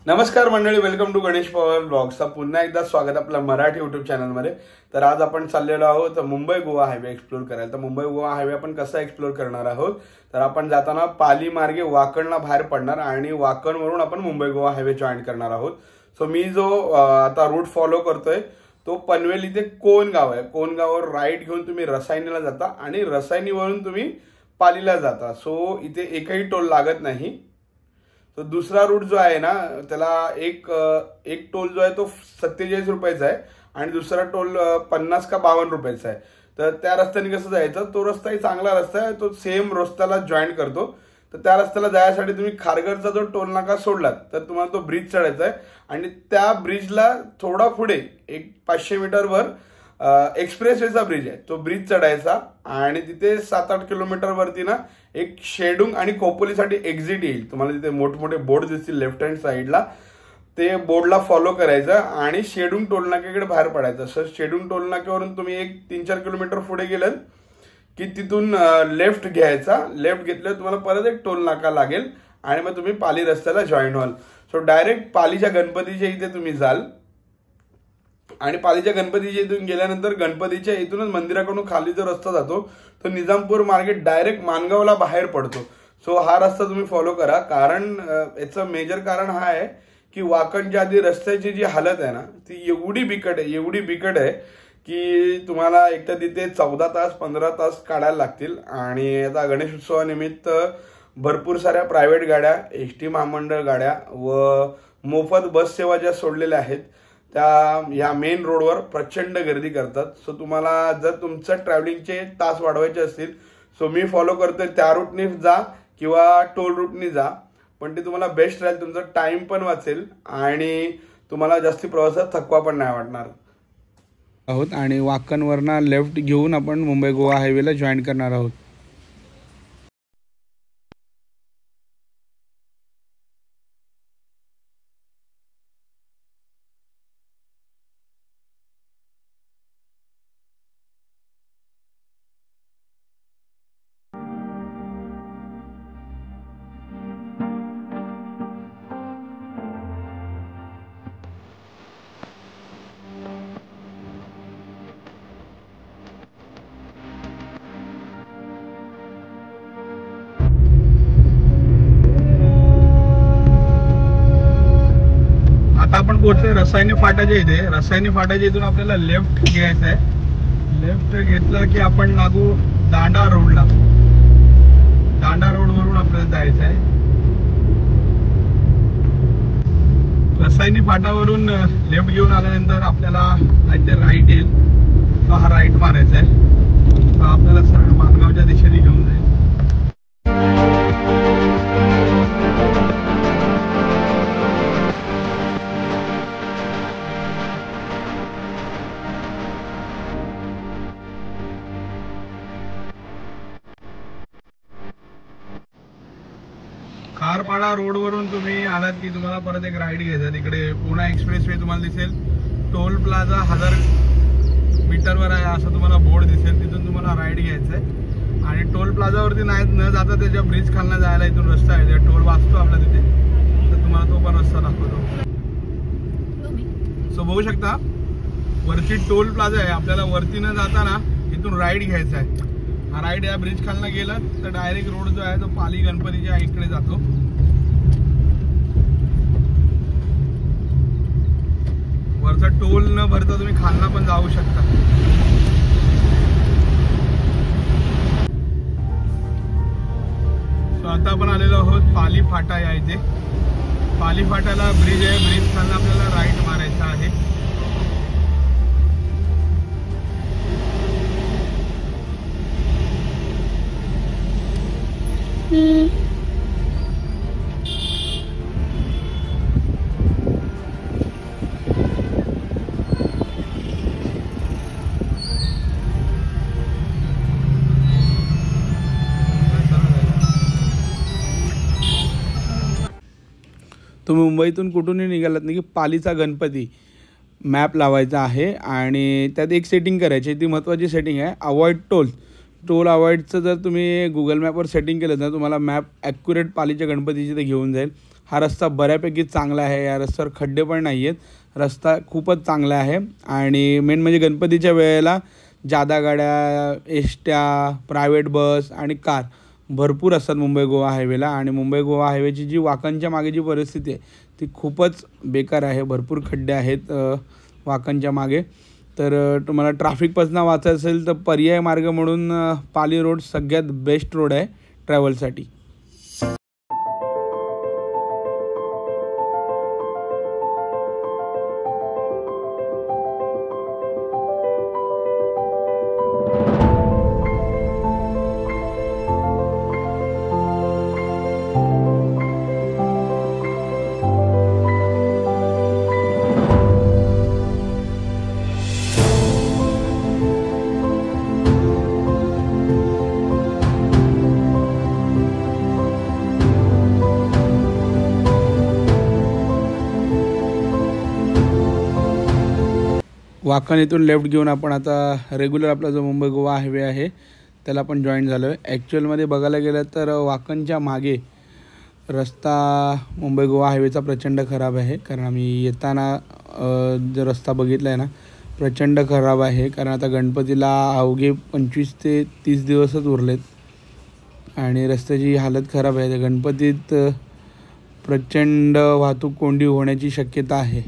नमस्कार मंडळी, welcome to Ganesh Pawar ब्लॉग्सचा पुन्हा एकदा स्वागत आपल्या मराठी यूट्यूब चॅनलमध्ये। तर आज आपण चाललेलो आहोत मुंबई गोवा हायवे एक्सप्लोर करायला। तर मुंबई गोवा हायवे आपण कसा एक्सप्लोर करणार आहोत, तर आपण जाताना पाली मार्गे वाकणला बाहेर पडणार आणि वाकणवरून आपण मुंबई गोवा हायवे जॉईन करणार आहोत। सो मी जो आता रूट फॉलो करतोय तो पनवेल इथे कोणगाव आहे। कोणगाववर राईट घेऊन तुम्ही रसायनीला जाता आणि रसायनीवरून तुम्ही पालीला जाता। सो इथे एकही टोल लागत नाही। तो दूसरा रूट जो आहे ना त्याला एक टोल जो आहे तो 47 रुपयाचा आहे आणि दुसरा टोल 50 का 52 रुपयाचा आहे। तर त्या रस्त्याने कसं जायचं, तो रस्ताही चांगला रस्ता आहे, तो सेम रस्त्याला जॉईन करतो। तर त्या रस्त्याला जायसाठी तुम्ही खारघरचा जो टोल नाका सोडलात तर तुम्हाला तो ब्रिज चढायचा आहे आणि त्या ब्रिजला थोडा पुढे एक 500 मीटरवर एक्सप्रेसवेचा ब्रिज आहे, तो ब्रिज चढायचा आणि तिथे 7-8 किलोमीटर वरती ना एक शेडूंग आणि खोपोलीसाठी एक्झिट येईल। तुम्हाला तिथे मोठमोठे बोर्ड दिसतील लेफ्ट हँड साईडला, ते बोर्डला फॉलो करायचं आणि शेडूंग टोलनाक्याकडे बाहेर पडायचं। सर शेडूंग टोलनाक्यावरून तुम्ही एक 3-4 किलोमीटर पुढे गेलात की तिथून लेफ्ट घ्यायचा। लेफ्ट घेतल्यावर तुम्हाला परत एक टोल नाका लागेल आणि मग तुम्ही पाली रस्त्याला जॉईन व्हाल। सो डायरेक्ट पालीच्या गणपतीच्या इथे तुम्ही जाल आणि पालीच्या गणपतीच्या इथून गेल्यानंतर गणपतीच्या इथूनच मंदिराकडून खाली जो रस्ता जातो तो निजामपूर मार्गे डायरेक्ट मानगावला बाहेर पडतो। सो हा रस्ता तुम्ही फॉलो करा, कारण याचं मेजर कारण हा आहे की वाकणच्या आधी रस्त्याची जी हालत आहे ना ती एवढी बिकट आहे की तुम्हाला एक तर तिथे 14 तास 15 तास काढायला लागतील। आणि आता गणेश उत्सवानिमित्त भरपूर साऱ्या प्रायव्हेट गाड्या, एसटी महामंडळ गाड्या व मोफत बस सेवा ज्या सोडलेल्या आहेत त्या या मेन रोडवर प्रचंड गर्दी करतात। सो तुम्हाला जर तुमचं ट्रॅव्हलिंगचे तास वाढवायचे असतील सो मी फॉलो करतोय त्या रूटने जा किंवा टोल रूटने जा, पण ते तुम्हाला बेस्ट राहील। तुमचा टाइम पण वाचेल आणि तुम्हाला जास्ती प्रवासात थकवा पण नाही वाटणार आहोत। आणि वाकणवरना लेफ्ट घेऊन आपण मुंबई गोवा हायवेला जॉईन करणार आहोत। आपण पोहोचलोय रसायनी फाट्याच्या इथे। रसायनी फाट्याच्या इथून आपल्याला लेफ्ट घ्यायचं आहे। लेफ्ट घेतलं की आपण लागू दांडा रोडला। दांडा रोडवरून आपल्याला जायचं आहे। रसायनी फाट्यावरून लेफ्ट घेऊन आल्यानंतर आपल्याला इथे राईट येईल, तो हा राईट मारायचा आहे। तो आपल्याला सरळ मानगावच्या दिशेने घेऊन जाईल। खारपाडा रोडवरून तुम्ही आलात की तुम्हाला परत एक राईट घ्यायचा। तिकडे पुणे एक्सप्रेसवे तुम्हाला दिसेल, टोल प्लाझा 1000 मीटरवर आहे असं तुम्हाला बोर्ड दिसेल, तिथून तुम्हाला राईट घ्यायचं आहे। आणि टोल प्लाझावरती न जाता त्याच्या ब्रिज खालना जायला इथून रस्ता आहे, टोल वाचतो आपला तिथे, तर तुम्हाला तो पण रस्ता दाखवतो। सो बघू शकता वरती टोल प्लाझा आहे, आपल्याला वरती न जाताना इथून राईट घ्यायचा आहे। हा राईट या ब्रिज खालना गेला तर डायरेक्ट रोड जो आहे तो पाली गणपतीच्या इकडे जातो। वरचा टोल न भरता तुम्ही खालना पण जाऊ शकता। सो आता आपण आलेलो आहोत पाली फाटा या इथे। पाली फाट्याला ब्रिज आहे, ब्रिज खालना आपल्याला राईट मारायचा आहे। तुम्ही मुंबईतून कुठूनही निघालात नाही की पालीचा गणपती मॅप लावायचा आहे आणि त्यात एक सेटिंग करायची, ती महत्त्वाची सेटिंग आहे अवॉइड टोल। टोल अवॉइडचं जर तुम्ही गुगल मॅपवर सेटिंग केलं तर तुम्हाला मॅप ॲक्युरेट पालीच्या गणपतीची ते घेऊन जाईल। हा रस्ता बऱ्यापैकी चांगला आहे, या रस्त्यावर खड्डे पण नाही आहेत, रस्ता खूपच चांगला आहे. आणि मेन म्हणजे गणपतीच्या वेळेला जादा गाड्या, एसट्या, प्रायव्हेट बस आणि कार भरपूर असतात मुंबई गोवा हायवेला. आणि मुंबई गोवा हायवेची जी वाकणच्या मागे जी परिस्थिती आहे ती खूपच बेकार आहे, भरपूर खड्डे आहेत वाकणच्या मागे. तर तुम्हाला ट्रॅफिकपासून वाचायचं असेल तर पर्याय मार्ग म्हणून पाली रोड सगळ्यात बेस्ट रोड आहे ट्रॅव्हलसाठी. वाकण इथून लेफ्ट घेऊन आपण आता रेग्युलर आपला जो मुंबई गोवा हायवे आहे त्याला आपण जॉईन झालो आहे. ॲक्च्युअलमध्ये बघायला गेलं तर वाकणच्या मागे रस्ता मुंबई गोवा हायवेचा प्रचंड खराब आहे. कारण आम्ही येताना जो रस्ता बघितला आहे ना प्रचंड खराब आहे. कारण आता गणपतीला अवघे 25 ते 30 दिवसच उरलेत आणि रस्त्याची हालत खराब आहे. गणपतीत प्रचंड वाहतूक कोंडी होण्याची शक्यता आहे.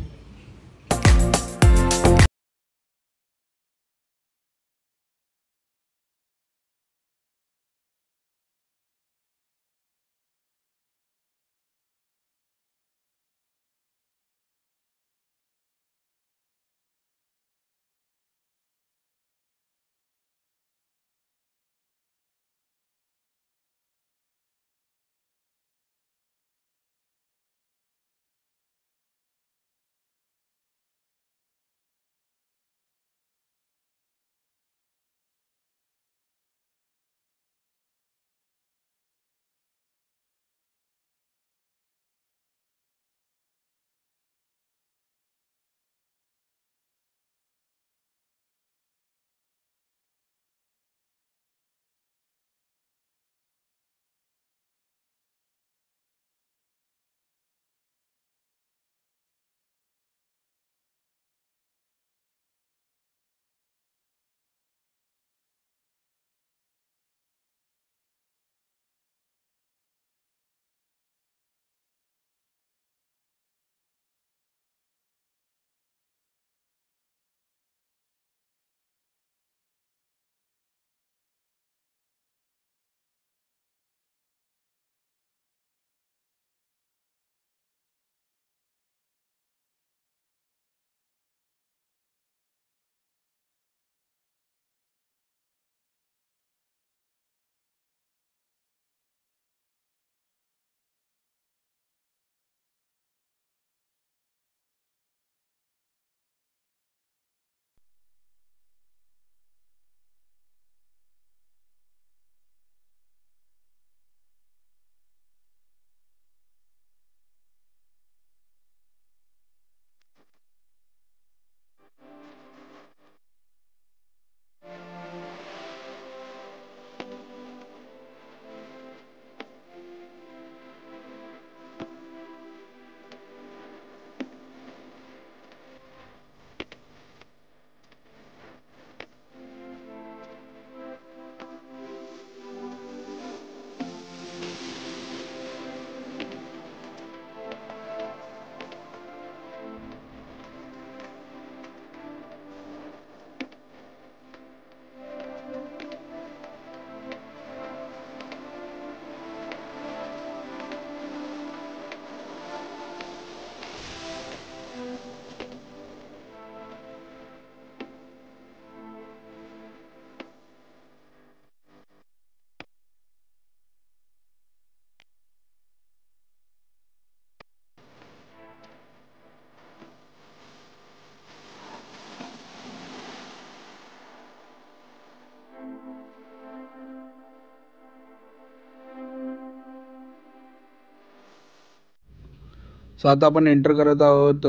सो आता आपण एंटर करत आहोत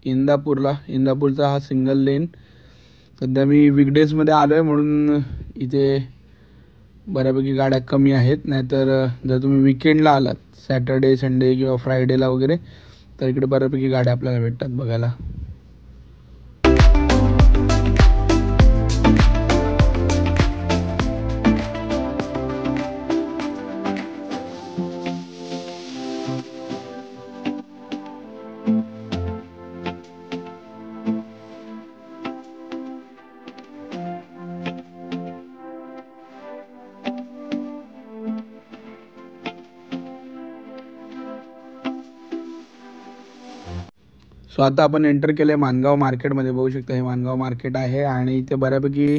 इंदापूरला. इंदापूरचा हा सिंगल लेन. सध्या मी वीकडेजमध्ये आलो आहे म्हणून इथे बऱ्यापैकी गाड्या कमी आहेत. नाहीतर जर तुम्ही विकेंडला आलात, सॅटर्डे संडे किंवा फ्रायडेला वगैरे, तर इकडे बऱ्यापैकी गाड्या आपल्याला भेटतात बघायला. सो आता आपण एंटर केले मानगाव मार्केटमध्ये. बघू शकता हे मानगाव मार्केट आहे आणि इथे बऱ्यापैकी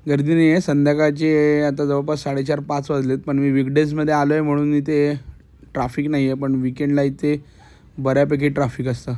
गर्दी नाही आहे. संध्याकाळची आता जवळपास 4:30-5 वाजलेत, पण मी विकडेजमध्ये आलो आहे म्हणून इथे ट्रॅफिक नाही आहे, पण विकेंडला इथे बऱ्यापैकी ट्रॅफिक असतं.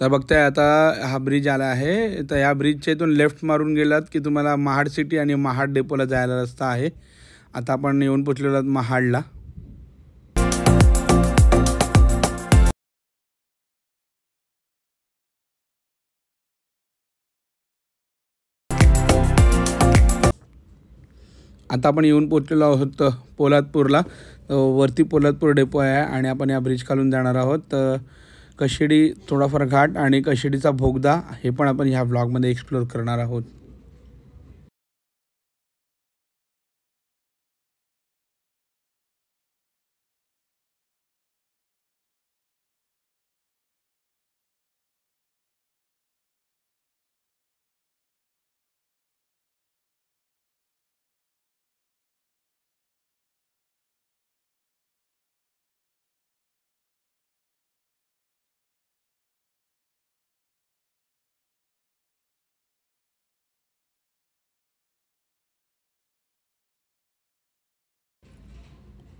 तर बघताय आता हा ब्रिज आला आहे. तर या ब्रिजच्या इथून लेफ्ट मारून गेलात की तुम्हाला महाड सिटी आणि महाड डेपोला जायला रस्ता आहे. आता आपण येऊन पोचलेलो आहोत महाडला. आता आपण येऊन पोचलेलो आहोत पोलादपूरला. वरती पोलादपूर डेपो आहे आणि आपण या ब्रिज खालून जाणार आहोत. कशेडी थोडाफार घाट आणि कशेडीचा भोगदा हे पण आपण ह्या व्लॉगमध्ये एक्सप्लोर करणार आहोत.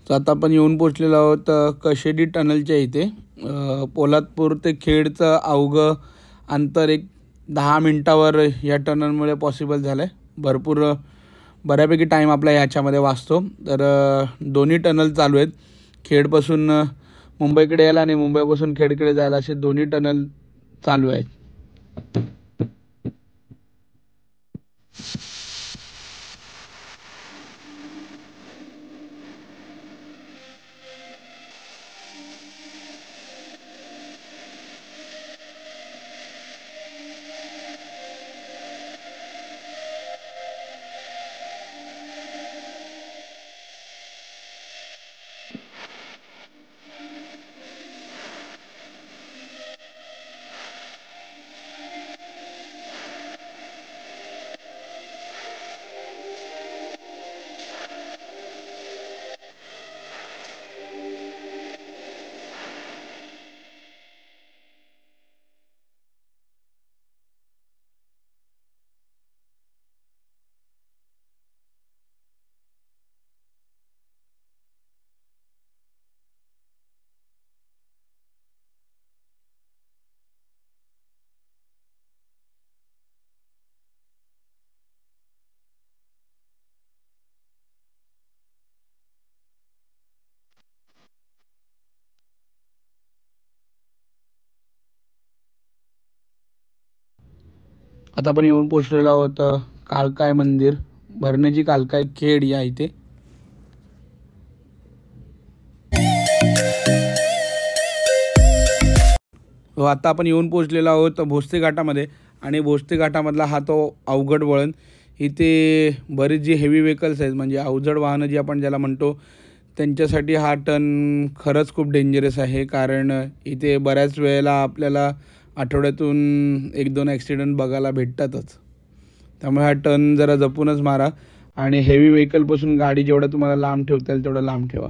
तर आता आपण येऊन पोचलेलो आहोत कशेडी टनलच्या इथे. पोलादपूर ते खेडचं अवघं अंतर एक 10 मिनटावर या टनलमुळे पॉसिबल झालं आहे. बऱ्यापैकी टाईम आपला ह्याच्यामध्ये वाचतो. तर दोन्ही टनल चालू आहेत. खेडपासून मुंबईकडे यायला आणि मुंबईपासून खेडकडे जायला असे दोन्ही टनल चालू आहेत. आता आपण येऊन पोहोचलेलो आहोत काळकाय मंदिर, भरणेची काळकाय खेड या इथे. आता आपण येऊन पोहोचलेलो आहोत भोसते घाटामध्ये आणि भोसते घाटामधला हा तो अवघड वळण. इथे बरीच जी हेवी व्हेकल्स आहेत म्हणजे अवजड वाहनं जी आपण ज्याला म्हणतो त्यांच्यासाठी हा टर्न खरंच खूप डेंजरस आहे. कारण इथे बऱ्याच वेळेला आपल्याला आठवड्यातून 1-2 ॲक्सिडेंट बघायला भेटतातच. त्यामुळे हा टर्न जरा जपूनच मारा आणि हेवी व्हेकलपासून गाडी जेवढं तुम्हाला लांब ठेवता येईल तेवढं लांब ठेवा.